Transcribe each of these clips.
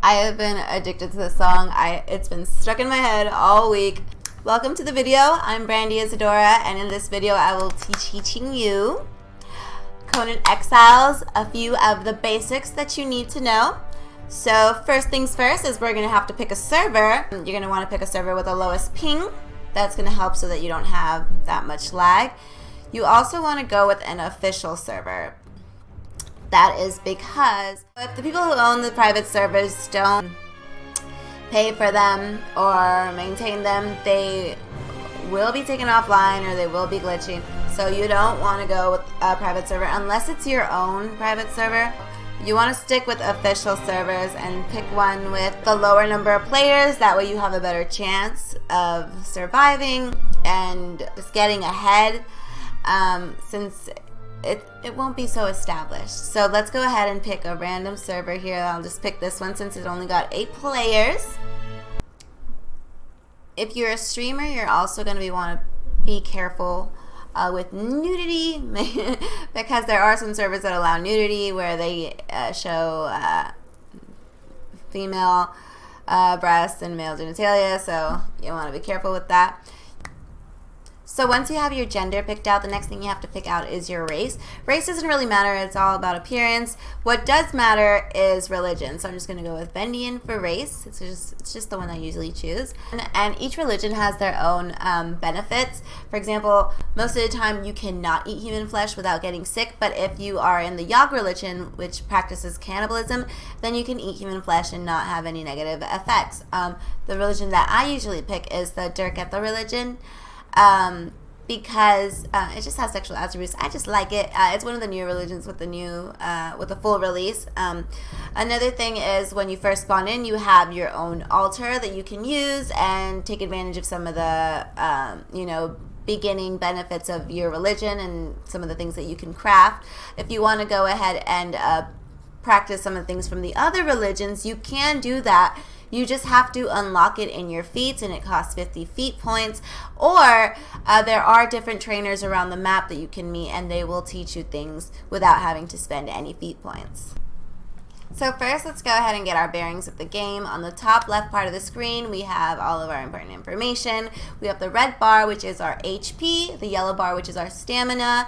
I have been addicted to this song. It's been stuck in my head all week. Welcome to the video. I'm Brandy Isadora, and in this video I will be teaching you Conan Exiles, a few of the basics that you need to know. So first things first is we're going to have to pick a server. You're going to want to pick a server with the lowest ping. That's going to help so that you don't have that much lag. You also want to go with an official server. That is because if the people who own the private servers don't pay for them or maintain them, they will be taken offline or they will be glitching. So you don't want to go with a private server unless it's your own private server. You want to stick with official servers and pick one with the lower number of players. That way you have a better chance of surviving and just getting ahead, since it won't be so established. So let's go ahead and pick a random server here. I'll just pick this one since it only got 8 players. If you're a streamer, you're also going to want to be careful with nudity because there are some servers that allow nudity where they show female breasts and male genitalia, so you want to be careful with that. So once you have your gender picked out, the next thing you have to pick out is your race. Race doesn't really matter, it's all about appearance. What does matter is religion. So I'm just going to go with Bendian for race. It's just the one I usually choose. And each religion has their own benefits. For example, most of the time you cannot eat human flesh without getting sick, but if you are in the Yog religion, which practices cannibalism, then you can eat human flesh and not have any negative effects. The religion that I usually pick is the Durketha religion. Because it just has sexual attributes. I just like it. It's one of the new religions with the full release. Another thing is when you first spawn in, you have your own altar that you can use and take advantage of some of the beginning benefits of your religion and some of the things that you can craft. If you want to go ahead and practice some of the things from the other religions, you can do that. You just have to unlock it in your feats, and it costs 50 feat points. Or there are different trainers around the map that you can meet, and they will teach you things without having to spend any feat points. So first, let's go ahead and get our bearings of the game. On the top left part of the screen, we have all of our important information. We have the red bar, which is our HP, the yellow bar, which is our stamina.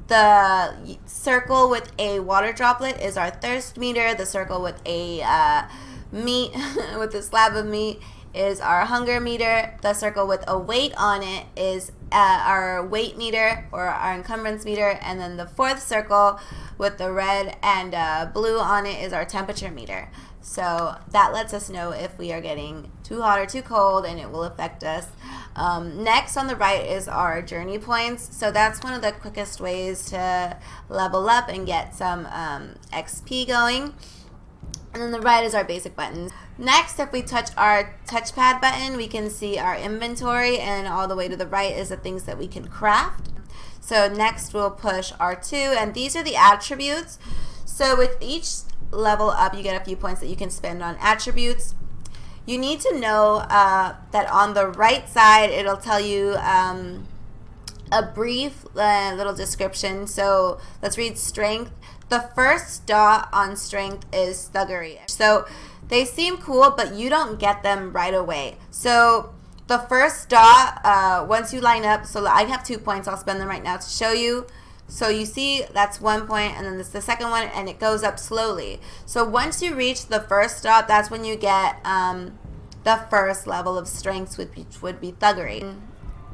The circle with a water droplet is our thirst meter. The circle with a meat with a slab of meat is our hunger meter. The circle with a weight on it is our weight meter or our encumbrance meter, and then the fourth circle with the red and blue on it is our temperature meter. So that lets us know if we are getting too hot or too cold, and it will affect us. Next on the right is our journey points. So that's one of the quickest ways to level up and get some XP going. And then the right is our basic buttons. Next, if we touch our touchpad button, we can see our inventory, and all the way to the right is the things that we can craft. So next we'll push R2, and these are the attributes. So with each level up, you get a few points that you can spend on attributes. You need to know that on the right side, it'll tell you a brief little description. So let's read strength. The first dot on strength is thuggery. So they seem cool, but you don't get them right away. So the first dot, once you line up, so I have 2 points. I'll spend them right now to show you. So you see that's 1 point, and then this is the second one, and it goes up slowly. So once you reach the first dot, that's when you get the first level of strength, which would be thuggery.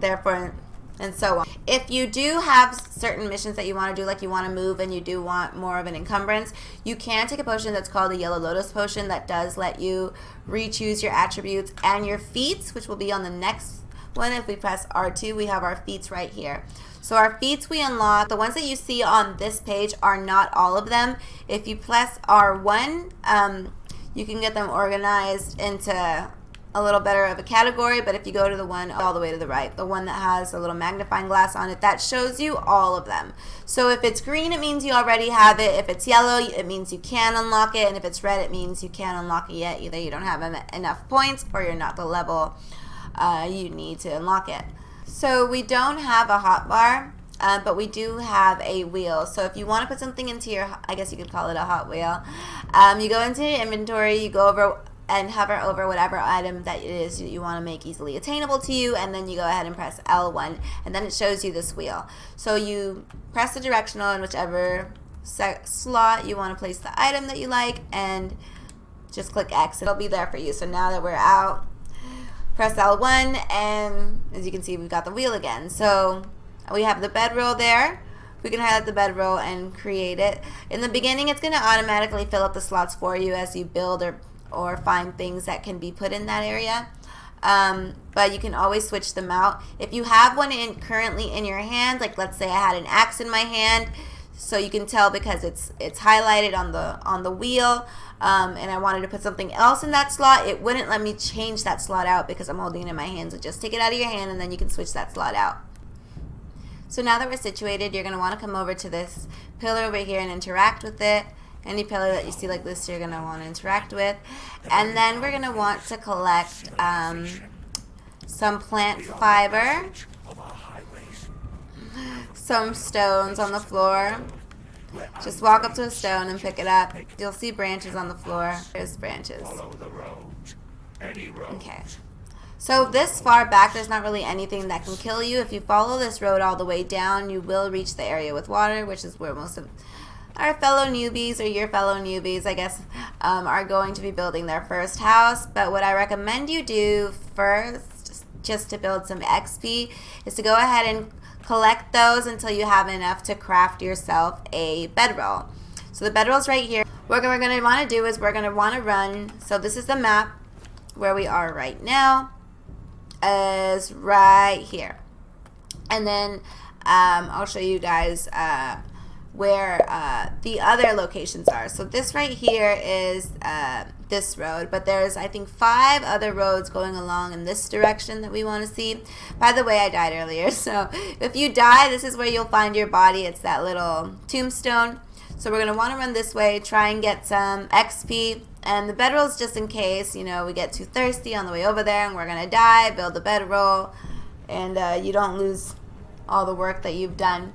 Therefore, and so on. If you do have certain missions that you want to do, like you want to move and you do want more of an encumbrance, you can take a potion that's called the Yellow Lotus Potion that does let you re-choose your attributes and your feats, which will be on the next one. If we press R2, we have our feats right here. So our feats we unlock, the ones that you see on this page are not all of them. If you press R1, you can get them organized into a little better of a category, but if you go to the one all the way to the right, the one that has a little magnifying glass on it, that shows you all of them. So if it's green, it means you already have it. If it's yellow, it means you can unlock it. And if it's red, it means you can't unlock it yet. Either you don't have enough points or you're not the level you need to unlock it. So we don't have a hotbar. but we do have a wheel. So if you want to put something into your, I guess you could call it a hot wheel, you go into your inventory, you go over and hover over whatever item that it is you want to make easily attainable to you, and then you go ahead and press L1, and then it shows you this wheel. So you press the directional in whichever slot you want to place the item that you like, and just click X. It'll be there for you. So now that we're out, press L1, and as you can see, we've got the wheel again. So we have the bedroll there. We can highlight the bedroll and create it. In the beginning, it's going to automatically fill up the slots for you as you build or find things that can be put in that area. But you can always switch them out. If you have one currently in your hand, like let's say I had an axe in my hand, so you can tell because it's highlighted on the wheel, and I wanted to put something else in that slot, it wouldn't let me change that slot out because I'm holding it in my hand. So just take it out of your hand, and then you can switch that slot out. So now that we're situated, you're going to want to come over to this pillar over here and interact with it. Any pillar that you see like this, you're going to want to interact with. And then we're going to want to collect some plant fiber, some stones on the floor. Just walk up to a stone and pick it up. You'll see branches on the floor. There's branches. Okay. So this far back, there's not really anything that can kill you. If you follow this road all the way down, you will reach the area with water, which is where most of our fellow newbies, or your fellow newbies, I guess, are going to be building their first house. But what I recommend you do first, just to build some XP, is to go ahead and collect those until you have enough to craft yourself a bedroll. So the bedroll's right here. What we're going to want to do is we're going to want to run. So this is the map where we are right now. Is right here, and then I'll show you guys where the other locations are. So this right here is this road, but there's I think 5 other roads going along in this direction that we want to see. By the way, I died earlier, so if you die, this is where you'll find your body. It's that little tombstone. So we're going to want to run this way, try and get some XP. And the bedroll's just in case, you know, we get too thirsty on the way over there and we're going to die. Build the bedroll, and you don't lose all the work that you've done.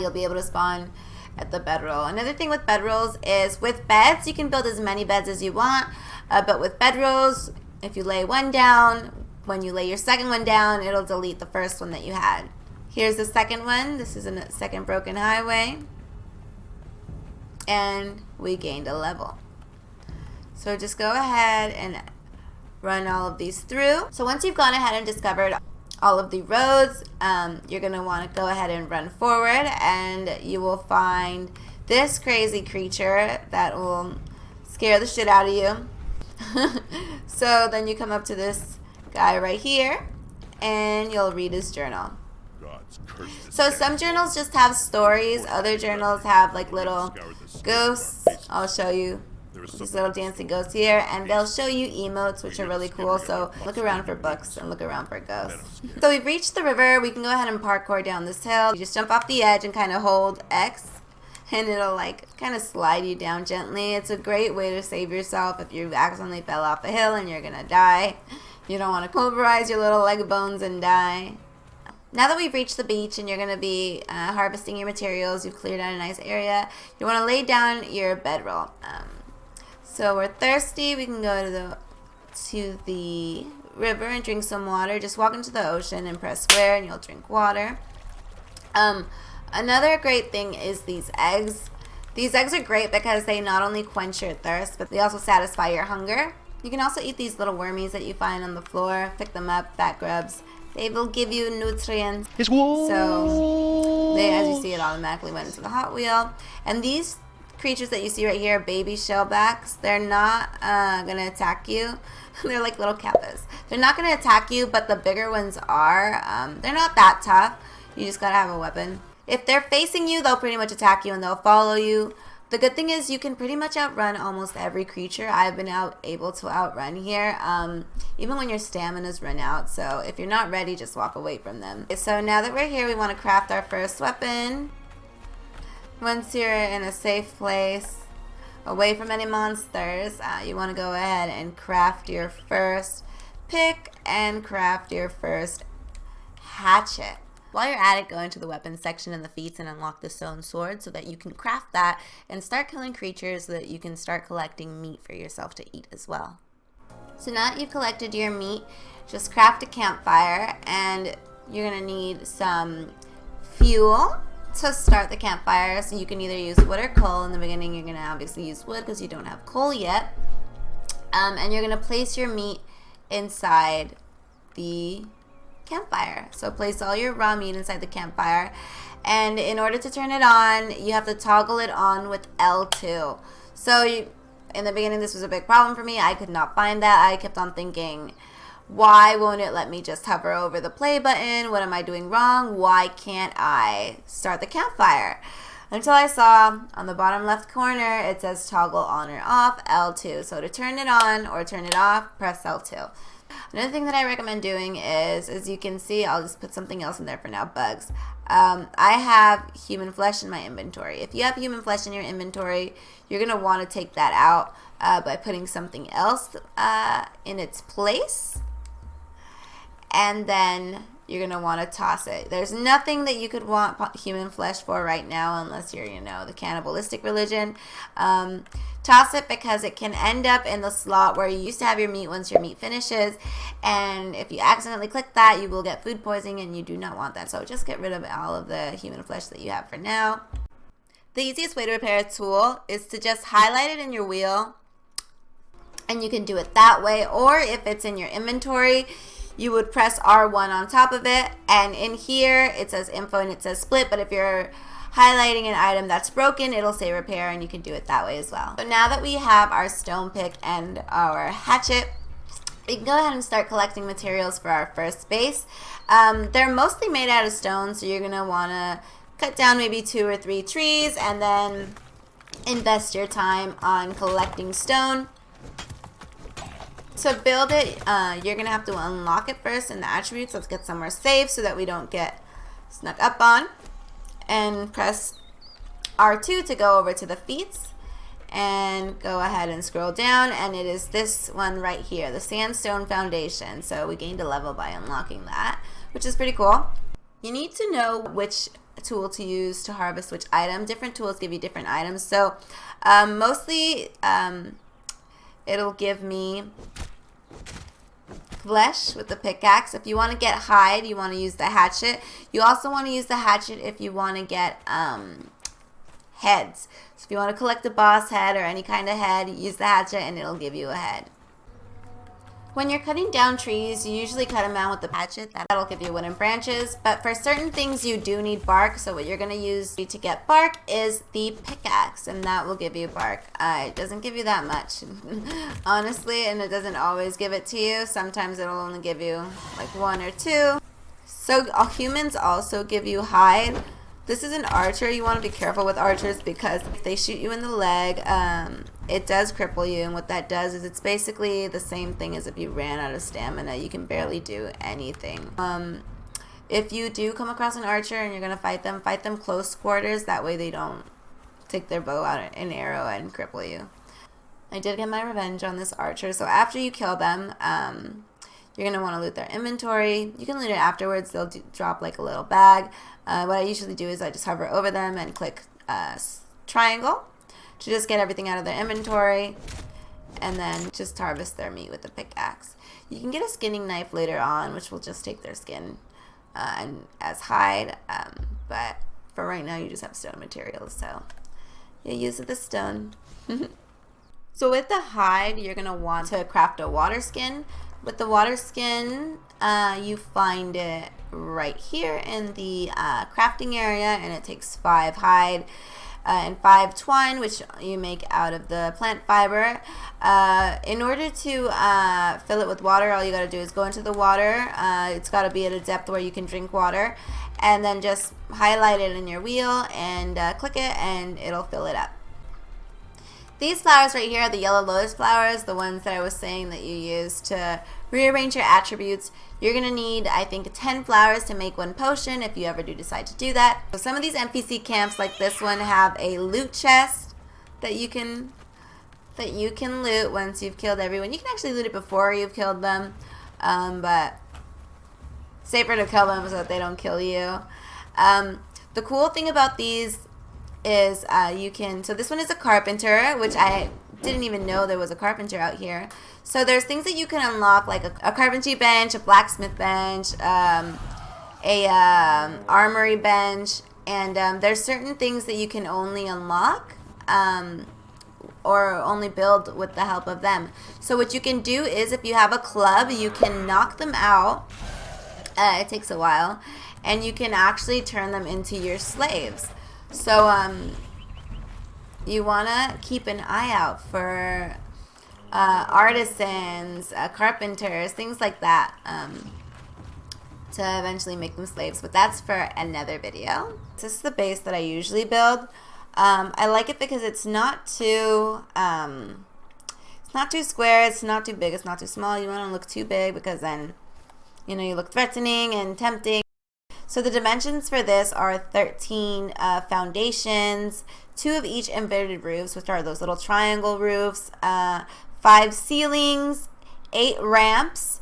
You'll be able to spawn at the bedroll. Another thing with bedrolls is with beds, you can build as many beds as you want. But with bedrolls, if you lay one down, when you lay your second one down, it'll delete the first one that you had. Here's the second one. This is a second broken highway. And we gained a level. So just go ahead and run all of these through. So once you've gone ahead and discovered all of the roads, you're going to want to go ahead and run forward, and you will find this crazy creature that will scare the shit out of you. So then you come up to this guy right here, and you'll read his journal. So some journals just have stories, other journals have like little ghosts. I'll show you these little dancing ghosts here, and they'll show you emotes, which are really cool. So look around for books and look around for ghosts. So we've reached the river. We can go ahead and parkour down this hill. You just jump off the edge and kind of hold X, and it'll like kind of slide you down gently. It's a great way to save yourself if you accidentally fell off a hill and you're gonna die. You don't want to pulverize your little leg bones and die. Now that we've reached the beach and you're going to be harvesting your materials, you've cleared out a nice area, you want to lay down your bedroll. So we're thirsty, we can go to the river and drink some water. Just walk into the ocean and press square and you'll drink water. Another great thing is these eggs. These eggs are great because they not only quench your thirst, but they also satisfy your hunger. You can also eat these little wormies that you find on the floor. Pick them up, fat grubs. They will give you nutrients. So they, as you see, it automatically went into the Hot Wheel. And these creatures that you see right here, baby shellbacks, they're not going to attack you. They're like little kappas. They're not going to attack you, but the bigger ones are. They're not that tough. You just got to have a weapon. If they're facing you, they'll pretty much attack you and they'll follow you. The good thing is you can pretty much outrun almost every creature. I've been able to outrun here, even when your stamina's run out. So if you're not ready, just walk away from them. Okay, so now that we're here, we want to craft our first weapon. Once you're in a safe place, away from any monsters, you want to go ahead and craft your first pick and craft your first hatchet. While you're at it, go into the weapons section in the feats and unlock the stone sword so that you can craft that and start killing creatures so that you can start collecting meat for yourself to eat as well. So now that you've collected your meat, just craft a campfire, and you're going to need some fuel to start the campfire. So you can either use wood or coal. In the beginning, you're going to obviously use wood because you don't have coal yet. And you're going to place your meat inside the campfire. So place all your raw meat inside the campfire, and in order to turn it on, you have to toggle it on with L2. So in the beginning, this was a big problem for me. I could not find that. I kept on thinking, why won't it let me just hover over the play button? What am I doing wrong? Why can't I start the campfire? Until I saw on the bottom left corner, it says toggle on or off, L2. So to turn it on or turn it off, press L2. Another thing that I recommend doing is, as you can see, I'll just put something else in there for now, bugs. I have human flesh in my inventory. If you have human flesh in your inventory, you're going to want to take that out by putting something else in its place. And then you're going to want to toss it. There's nothing that you could want human flesh for right now unless you're, the cannibalistic religion. Toss it because it can end up in the slot where you used to have your meat once your meat finishes. And if you accidentally click that, you will get food poisoning, and you do not want that. So just get rid of all of the human flesh that you have for now. The easiest way to repair a tool is to just highlight it in your wheel. And you can do it that way. Or if it's in your inventory, you would press R1 on top of it, and in here it says info and it says split, but if you're highlighting an item that's broken, it'll say repair, and you can do it that way as well. So now that we have our stone pick and our hatchet, we can go ahead and start collecting materials for our first base. They're mostly made out of stone, so you're going to want to cut down maybe 2 or 3 trees and then invest your time on collecting stone. To build it, you're going to have to unlock it first in the attributes. Let's get somewhere safe so that we don't get snuck up on. And press R2 to go over to the feats. And go ahead and scroll down. And it is this one right here, the sandstone foundation. So we gained a level by unlocking that, which is pretty cool. You need to know which tool to use to harvest which item. Different tools give you different items. So mostly it'll give me flesh with the pickaxe. If you want to get hide, you want to use the hatchet. You also want to use the hatchet if you want to get heads. So if you want to collect a boss head or any kind of head, use the hatchet and it'll give you a head. When you're cutting down trees, you usually cut them down with the hatchet. That'll give you wooden branches. But for certain things, you do need bark. So what you're going to use to get bark is the pickaxe. And that will give you bark. It doesn't give you that much, honestly. And it doesn't always give it to you. Sometimes it'll only give you like 1 or 2. So humans also give you hide. This is an archer. You want to be careful with archers because if they shoot you in the leg, it does cripple you. And what that does is it's basically the same thing as if you ran out of stamina. You can barely do anything. If you do come across an archer and you're going to fight them close quarters. That way they don't take their bow out an arrow and cripple you. I did get my revenge on this archer. So after you kill them, you're going to want to loot their inventory. You can loot it afterwards. They'll drop like a little bag. What I usually do is I just hover over them and click triangle to just get everything out of their inventory, and then just harvest their meat with the pickaxe. You can get a skinning knife later on, which will just take their skin and as hide, but for right now you just have stone materials, so you use the stone. So with the hide, you're going to want to craft a water skin. With the water skin, you find it right here in the crafting area, and it takes 5 hide and 5 twine, which you make out of the plant fiber. In order to fill it with water, all you got to do is go into the water. It's got to be at a depth where you can drink water, and then just highlight it in your wheel and click it, and it'll fill it up. These flowers right here are the yellow lotus flowers, the ones that I was saying that you use to rearrange your attributes. You're going to need, I think, 10 flowers to make 1 potion if you ever do decide to do that. So some of these NPC camps, like this one, have a loot chest that you can loot once you've killed everyone. You can actually loot it before you've killed them, but safer to kill them so that they don't kill you. The cool thing about these is you can, so this one is a carpenter, which I didn't even know there was a carpenter out here. So there's things that you can unlock, like a carpentry bench, a blacksmith bench, armory bench, and there's certain things that you can only unlock or only build with the help of them. So what you can do is, if you have a club, you can knock them out. It takes a while, and you can actually turn them into your slaves. So you want to keep an eye out for artisans, carpenters, things like that, to eventually make them slaves. But that's for another video. This is the base that I usually build. I like it because it's not too square, it's not too big, it's not too small. You want to look too big because then, you know, you look threatening and tempting. So the dimensions for this are 13 foundations, 2 of each inverted roofs, which are those little triangle roofs, 5 ceilings, 8 ramps,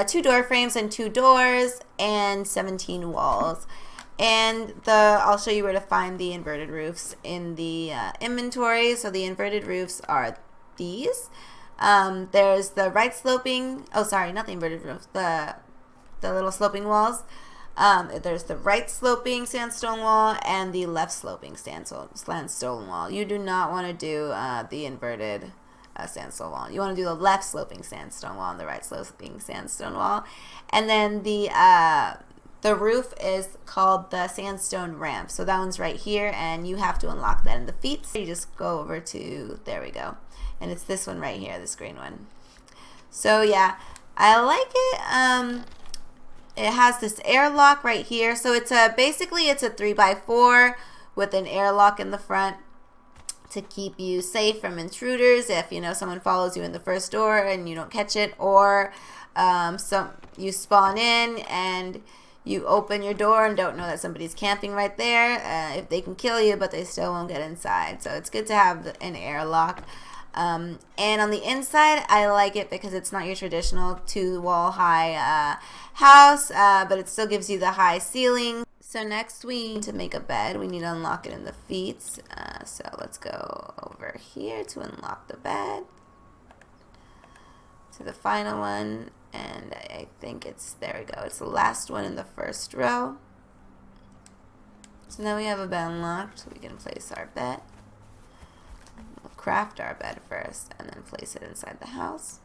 2 door frames and 2 doors, and 17 walls. And I'll show you where to find the inverted roofs in the inventory. So the inverted roofs are these. There's the right sloping, oh sorry, not the inverted roofs, the little sloping walls. There's the right sloping sandstone wall and the left sloping sandstone wall. You do not want to do the inverted sandstone wall. You want to do the left sloping sandstone wall and the right sloping sandstone wall. And then the roof is called the sandstone ramp. So that one's right here, and you have to unlock that in the feats. You just go over to, there we go. And it's this one right here, this green one. So yeah, I like it. It has this airlock right here. So it's basically it's a 3x4 with an airlock in the front to keep you safe from intruders. If you know someone follows you in the first door and you don't catch it, or you spawn in and you open your door and don't know that somebody's camping right there. If they can kill you, but they still won't get inside. So it's good to have an airlock. And on the inside, I like it because it's not your traditional 2-wall high house, but it still gives you the high ceiling. So next we need to make a bed. We need to unlock it in the feats. So let's go over here to unlock the bed. To the final one. And I think there we go. It's the last one in the first row. So now we have a bed unlocked. So we can place our bed. We'll craft our bed first and then place it inside the house.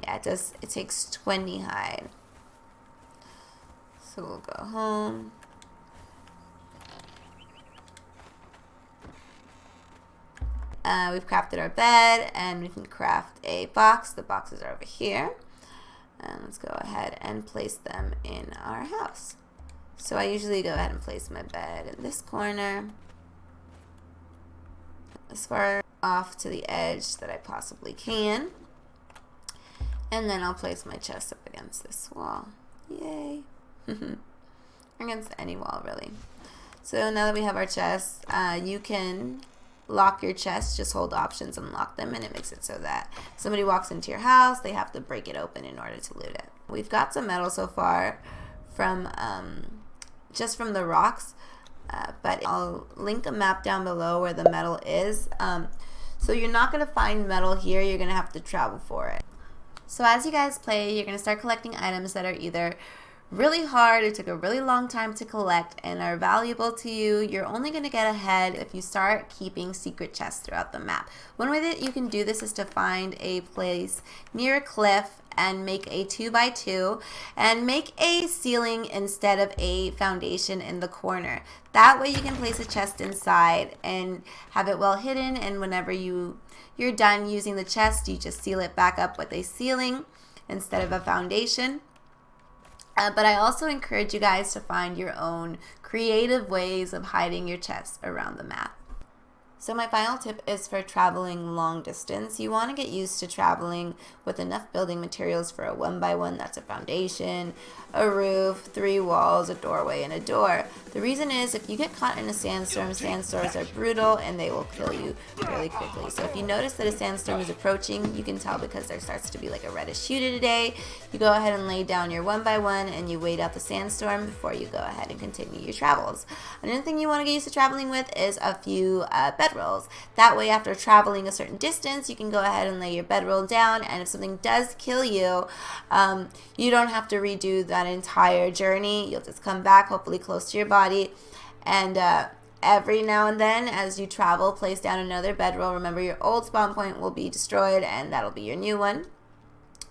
Yeah, it takes 20 hide. So we'll go home. We've crafted our bed, and we can craft a box. The boxes are over here. And let's go ahead and place them in our house. So I usually go ahead and place my bed in this corner, as far off to the edge that I possibly can. And then I'll place my chest up against this wall. Yay. Against any wall, really. So now that we have our chests, you can lock your chest. Just hold options and lock them, and it makes it so that somebody walks into your house, they have to break it open in order to loot it. We've got some metal so far from just from the rocks, but I'll link a map down below where the metal is. So you're not going to find metal here, you're going to have to travel for it. So as you guys play, you're going to start collecting items that are either really hard, it took a really long time to collect, and are valuable to you. You're only going to get ahead if you start keeping secret chests throughout the map. One way that you can do this is to find a place near a cliff and make a 2x2 and make a ceiling instead of a foundation in the corner. That way you can place a chest inside and have it well hidden, and whenever you're done using the chest, you just seal it back up with a ceiling instead of a foundation. But I also encourage you guys to find your own creative ways of hiding your chests around the map. So my final tip is for traveling long distance. You want to get used to traveling with enough building materials for a 1x1. That's a foundation, a roof, 3 walls, a doorway, and a door. The reason is if you get caught in a sandstorm, sandstorms are brutal and they will kill you really quickly. So if you notice that a sandstorm is approaching, you can tell because there starts to be like a reddish hue today. You go ahead and lay down your 1x1 and you wait out the sandstorm before you go ahead and continue your travels. Another thing you want to get used to traveling with is a few bedrolls. That way, after traveling a certain distance, you can go ahead and lay your bedroll down, and if something does kill you, you don't have to redo that entire journey. You'll just come back, hopefully close to your body, and every now and then as you travel, place down another bedroll. Remember, your old spawn point will be destroyed, and that'll be your new one.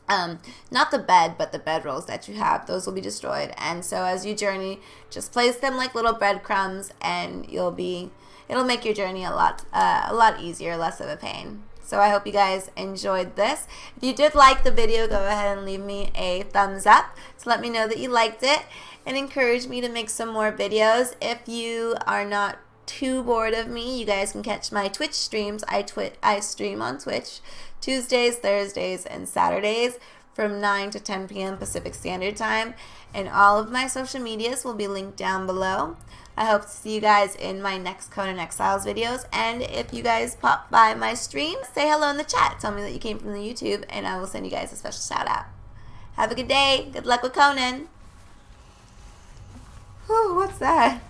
Not the bed, but the bedrolls that you have, those will be destroyed. And so as you journey, just place them like little breadcrumbs, and it'll make your journey a lot easier, less of a pain. So I hope you guys enjoyed this. If you did like the video, go ahead and leave me a thumbs up to let me know that you liked it and encourage me to make some more videos. If you are not too bored of me, you guys can catch my Twitch streams. I stream on Twitch Tuesdays, Thursdays, and Saturdays from 9 to 10 p.m. Pacific Standard Time. And all of my social medias will be linked down below. I hope to see you guys in my next Conan Exiles videos. And if you guys pop by my stream, say hello in the chat. Tell me that you came from the YouTube, and I will send you guys a special shout out. Have a good day. Good luck with Conan. Whew, what's that?